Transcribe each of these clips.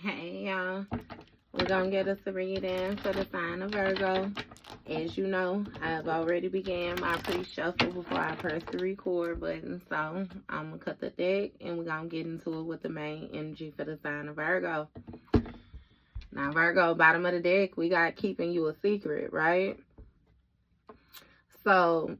Hey y'all, we're gonna get us a reading for the sign of Virgo. As you know, I've already began my pre-shuffle before I press the record button, so I'm gonna cut the deck and we're gonna get into it with the main energy for the sign of Virgo. Now Virgo, bottom of the deck, we got keeping you a secret, right? So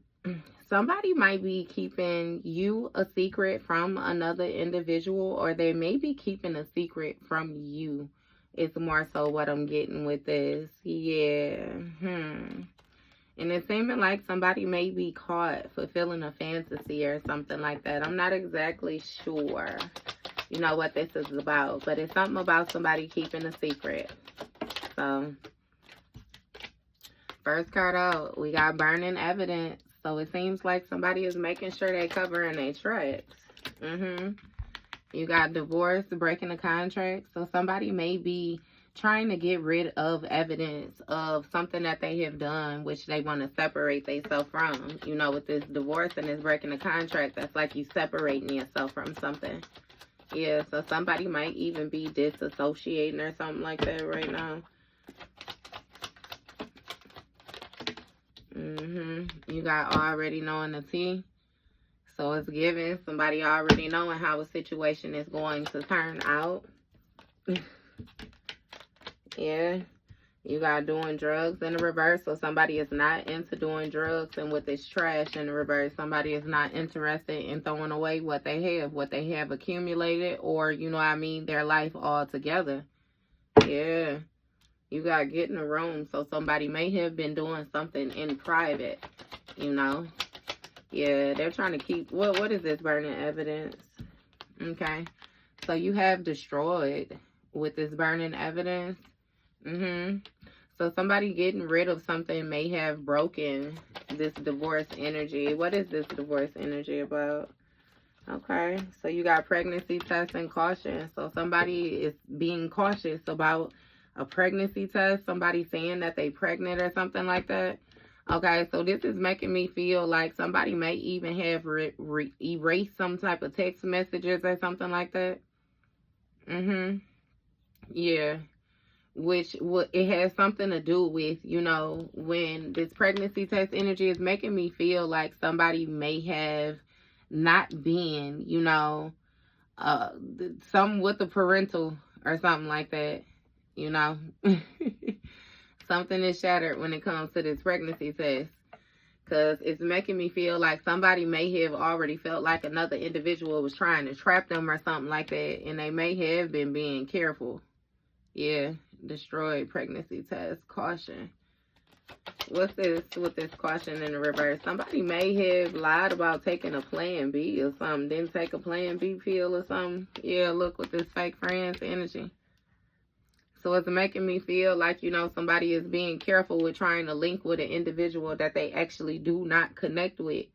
somebody might be keeping you a secret from another individual, or they may be keeping a secret from you. It's more so what I'm getting with this. Yeah. And it's seeming like somebody may be caught fulfilling a fantasy or something like that. I'm not exactly sure, you know, what this is about, but it's something about somebody keeping a secret. So, first card out, we got burning evidence. So it seems like somebody is making sure they covering their tracks. You got divorce, breaking a contract. So somebody may be trying to get rid of evidence of something that they have done, which they want to separate themselves from. You know, with this divorce and this breaking a contract, that's like you separating yourself from something. Yeah, so somebody might even be disassociating or something like that right now. You got already knowing the tea. So it's giving somebody already knowing how a situation is going to turn out. Yeah. You got doing drugs in the reverse. So somebody is not into doing drugs. And with this trash in the reverse, somebody is not interested in throwing away what they have accumulated, or, you know what I mean, their life altogether. Yeah. You got getting a room. So somebody may have been doing something in private, you know. Yeah, they're trying to keep, what is this burning evidence? Okay. So you have destroyed with this burning evidence. So somebody getting rid of something may have broken this divorce energy. What is this divorce energy about? Okay. So you got pregnancy test and caution. So somebody is being cautious about a pregnancy test. Somebody saying that they pregnant or something like that. Okay, so this is making me feel like somebody may even have erased some type of text messages or something like that. Yeah. Which it has something to do with, you know, when this pregnancy test energy is making me feel like somebody may have not been, you know, some with the parental or something like that, you know. Something is shattered when it comes to this pregnancy test, because it's making me feel like somebody may have already felt like another individual was trying to trap them or something like that, and they may have been being careful. Yeah, destroyed pregnancy test, caution. What's this with this caution in the reverse? Somebody may have lied about taking a plan B or something, didn't take a plan B pill or something. Yeah, look with this fake friends energy. So it's making me feel like, you know, somebody is being careful with trying to link with an individual that they actually do not connect with.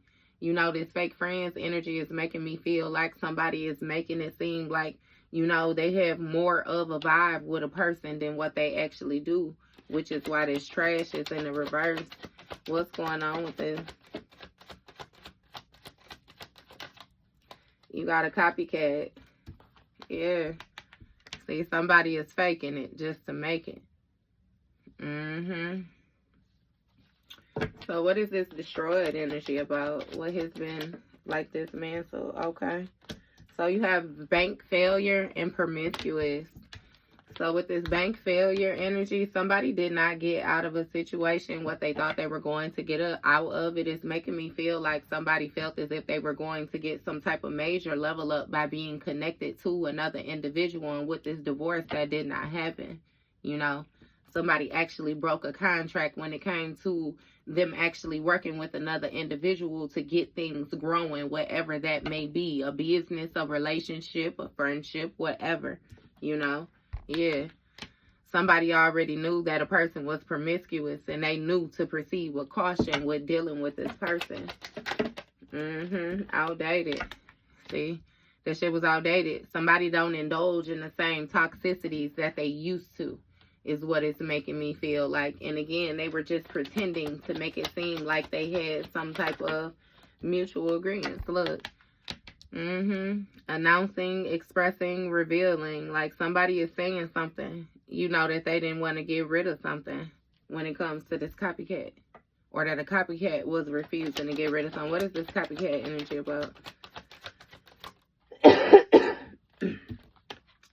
You know, this fake friends energy is making me feel like somebody is making it seem like, you know, they have more of a vibe with a person than what they actually do, which is why this trash is in the reverse. What's going on with this? You got a copycat. Yeah. See, somebody is faking it just to make it. So what is this destroyed energy about? What has been like this mantle? Okay. So you have bank failure and promiscuous. So with this bank failure energy, somebody did not get out of a situation what they thought they were going to get out of it. Is making me feel like somebody felt as if they were going to get some type of major level up by being connected to another individual. And with this divorce, that did not happen. You know, somebody actually broke a contract when it came to them actually working with another individual to get things growing, whatever that may be, a business, a relationship, a friendship, whatever, you know. Yeah, somebody already knew that a person was promiscuous, and they knew to proceed with caution with dealing with this person. Outdated. See, that shit was outdated. Somebody don't indulge in the same toxicities that they used to, is what it's making me feel like. And again, they were just pretending to make it seem like they had some type of mutual agreements. Look. Announcing, expressing, revealing. Like somebody is saying something. You know that they didn't want to get rid of something when it comes to this copycat. Or that a copycat was refusing to get rid of something. What is this copycat energy about?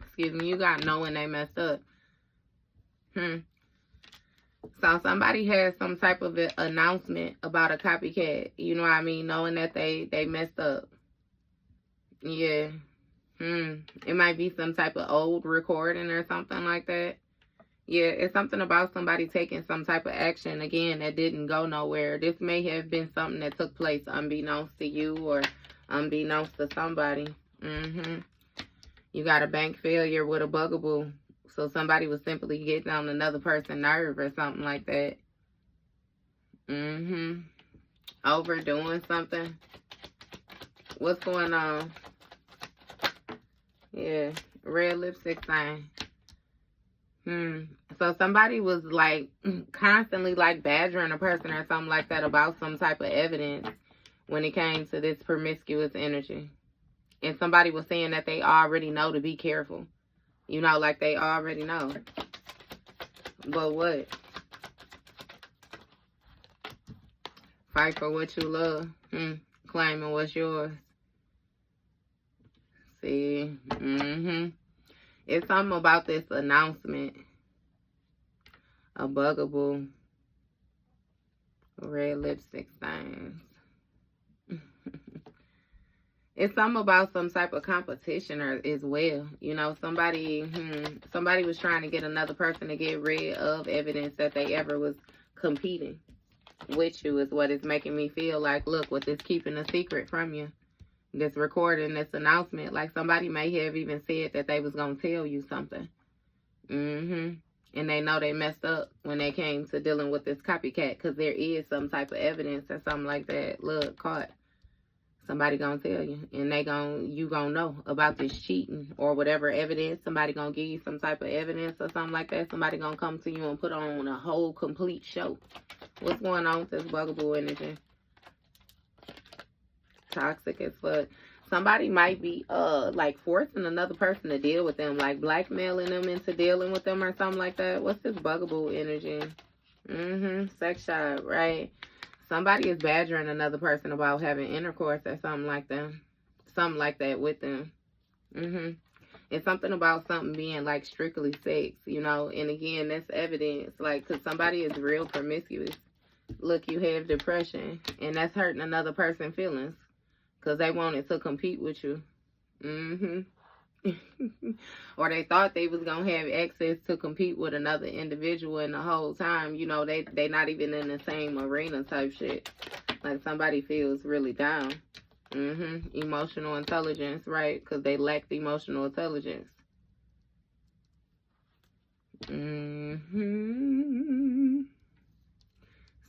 Excuse me, you got knowing they messed up. So somebody has some type of announcement about a copycat. You know what I mean? Knowing that they messed up. Yeah. It might be some type of old recording or something like that. Yeah, it's something about somebody taking some type of action, again, that didn't go nowhere. This may have been something that took place unbeknownst to you or unbeknownst to somebody. You got a bank failure with a bugaboo. So somebody was simply getting on another person's nerve or something like that. Overdoing something. What's going on? Yeah, red lipstick sign. So somebody was like constantly like badgering a person or something like that about some type of evidence when it came to this promiscuous energy. And somebody was saying that they already know to be careful. You know, like they already know. But what? Fight for what you love. Claiming what's yours. See? It's something about this announcement. A bugaboo. Red lipstick stains. It's something about some type of competition as well. You know, somebody was trying to get another person to get rid of evidence that they ever was competing with you is what it's making me feel like. Look, with this keeping a secret from you. This recording, this announcement, like somebody may have even said that they was going to tell you something. And they know they messed up when they came to dealing with this copycat because there is some type of evidence or something like that. Look, caught. Somebody gonna tell you, and you gonna know about this cheating or whatever evidence. Somebody gonna give you some type of evidence or something like that. Somebody gonna come to you and put on a whole complete show. What's going on with this bugaboo energy? Toxic as fuck. Somebody might be like forcing another person to deal with them, like blackmailing them into dealing with them or something like that. What's this bugaboo energy? Sex shop, right? Somebody is badgering another person about having intercourse or something like that. Something like that with them. It's something about something being like strictly sex, you know. And again, that's evidence, like, because somebody is real promiscuous. Look, you have depression, and that's hurting another person's feelings because they wanted to compete with you. Or they thought they was gonna have access to compete with another individual, and the whole time, you know, they not even in the same arena type shit. Like somebody feels really down. Emotional intelligence, right? Because they lacked emotional intelligence.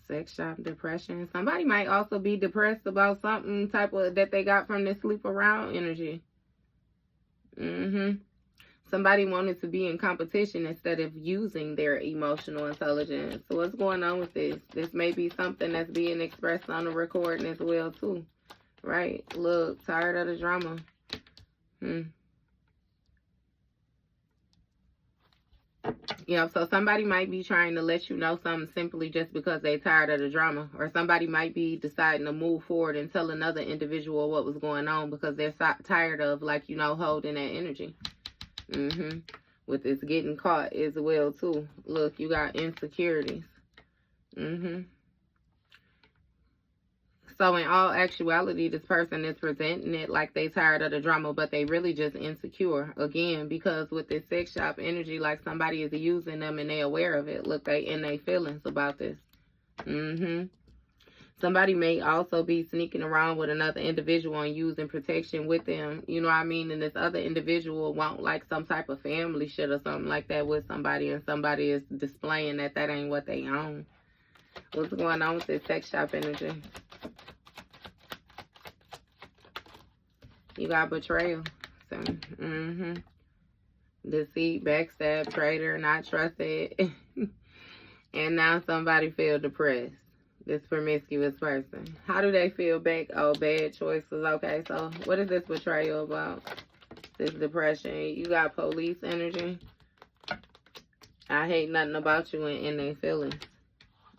Sex shop, depression. Somebody might also be depressed about something type of that they got from this sleep around energy. Somebody wanted to be in competition instead of using their emotional intelligence. So what's going on with this? This may be something that's being expressed on the recording as well too. Right? Look, tired of the drama. Yeah, so somebody might be trying to let you know something simply just because they're tired of the drama. Or somebody might be deciding to move forward and tell another individual what was going on because they're tired of, like, you know, holding that energy. With this getting caught as well too. Look, you got insecurities. So in all actuality, this person is presenting it like they tired of the drama, but they really just insecure. Again, because with this sex shop energy, like somebody is using them and they aware of it. Look, they in their feelings about this. Somebody may also be sneaking around with another individual and using protection with them. You know what I mean? And this other individual want like some type of family shit or something like that with somebody. And somebody is displaying that ain't what they own. What's going on with this sex shop energy? You got betrayal. So, deceit, backstab, traitor, not trusted. And now somebody feel depressed. This promiscuous person. How do they feel back? Oh, bad choices. Okay, so what is this betrayal about? This depression. You got police energy. I hate nothing about you in their feelings.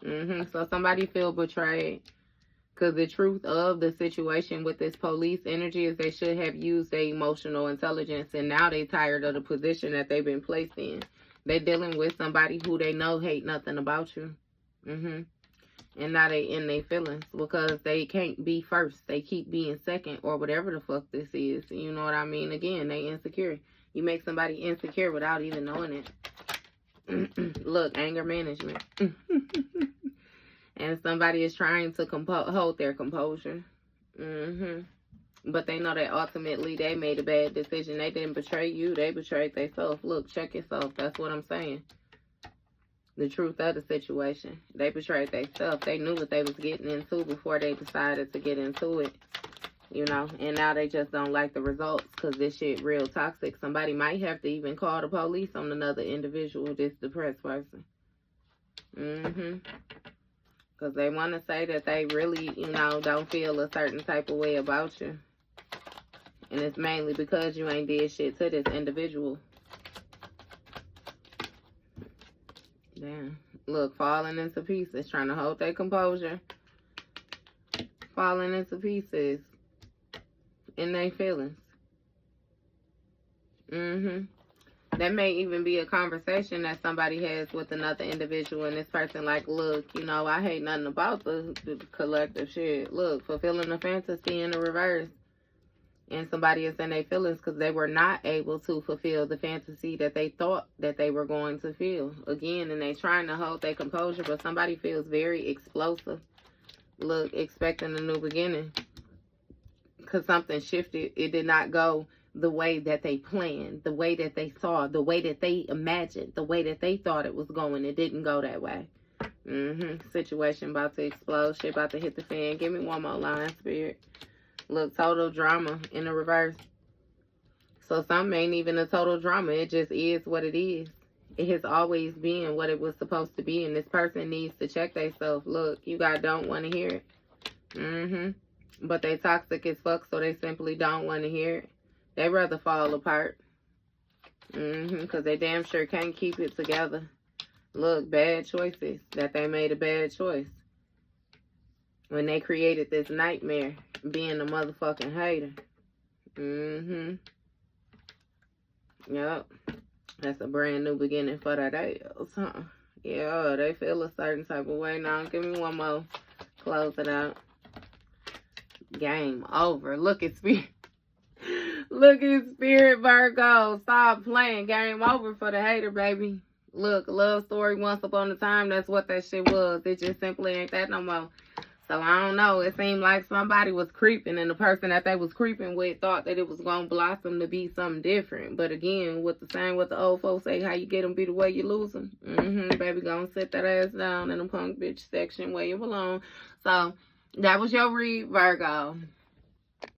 So somebody feel betrayed. Because the truth of the situation with this police energy is they should have used their emotional intelligence, and now they tired of the position that they've been placed in. They're dealing with somebody who they know hate nothing about you. And now they in their feelings because they can't be first. They keep being second or whatever the fuck this is. You know what I mean? Again, they insecure. You make somebody insecure without even knowing it. Look, anger management. And somebody is trying to hold their composure. But they know that ultimately they made a bad decision. They didn't betray you. They betrayed themselves. Look, check yourself. That's what I'm saying. The truth of the situation. They betrayed themselves. They knew what they was getting into before they decided to get into it. You know, and now they just don't like the results because this shit real toxic. Somebody might have to even call the police on another individual, this depressed person. Because they want to say that they really, you know, don't feel a certain type of way about you. And it's mainly because you ain't did shit to this individual. Damn. Look, falling into pieces, trying to hold their composure. Falling into pieces in their feelings. That may even be a conversation that somebody has with another individual, and this person like, look, you know, I hate nothing about the collective shit. Look, fulfilling a fantasy in the reverse. And somebody is in their feelings because they were not able to fulfill the fantasy that they thought that they were going to feel. Again, and they trying to hold their composure, but somebody feels very explosive. Look, expecting a new beginning. Because something shifted. It did not go the way that they planned, the way that they saw, the way that they imagined, the way that they thought it was going. It didn't go that way. Situation about to explode. Shit about to hit the fan. Give me one more line, Spirit. Look, total drama in the reverse. So something ain't even a total drama. It just is what it is. It has always been what it was supposed to be. And this person needs to check themselves. Look, you guys don't want to hear it. But they toxic as fuck, so they simply don't want to hear it. They rather fall apart. Because they damn sure can't keep it together. Look, bad choices. That they made a bad choice. When they created this nightmare, being a motherfucking hater. Yep. That's a brand new beginning for that ass, huh? Yeah, they feel a certain type of way now. Give me one more. Close it out. Game over. Look at Spirit. Look at Spirit, Virgo. Stop playing. Game over for the hater, baby. Look, love story once upon a time. That's what that shit was. It just simply ain't that no more. So I don't know. It seemed like somebody was creeping, and the person that they was creeping with thought that it was gonna blossom to be something different. But again, with the same what the old folks say, how you get them be the way you lose them. Baby, gonna sit that ass down in the punk bitch section where you belong. So that was your read, Virgo.